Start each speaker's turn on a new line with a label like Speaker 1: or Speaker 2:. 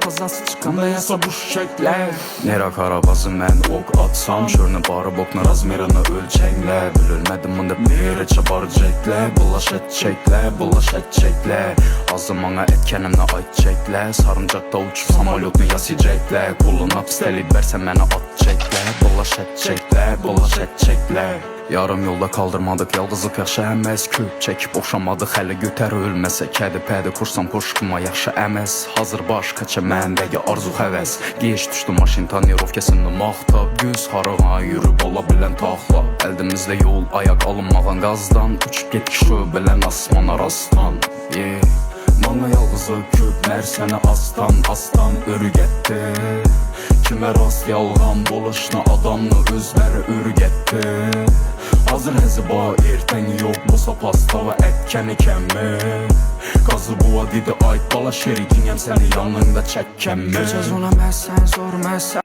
Speaker 1: Tazası çıxanda yasa bu şəklər.
Speaker 2: Nera karabazı mən ok atsam, şörünü barı bokna razmerini ölçəklə. Bilülmədim bunda bir çabar çəklə. Bulaş etçəklə, bulaş etçəklə. Azımana etkənimlə ayt çəklə. Sarıncaqda uçub samalyotunu yasicəklə. Quluna pistəlid versən mənə at çəklə. Bulaş etçəklə, bulaş etçəklə. Yarım yolda kaldırmadıq, yalqızlıq yaxşı əməz. Köp çəkib oxşamadıq, hələ götər ölməsə. Kədi pədi kursam qoşquma yaxşı əməz. Hazır baş qaça məndəki arzu həvəs. Geç düşdü maşin tonirovkəsində maxtab. Göz harığa yürüb ola bilən taxla. Əldimizdə yol, ayaq alınmağan qazdan. Uçub getdik şöbələn asmana rastdan. Mana yalqızlıq köplər səni astan, astan örgətdi. Kimə rast yalğan buluşna adamla özləri ürgətdi. Hazır həziba ertən yox bu sapastava ətkəni kəmmi. Qazı buva dedi ayt bala şerikinəm səni yanında çəkkənmi.
Speaker 1: Gecəz ona məsən, zor məsən.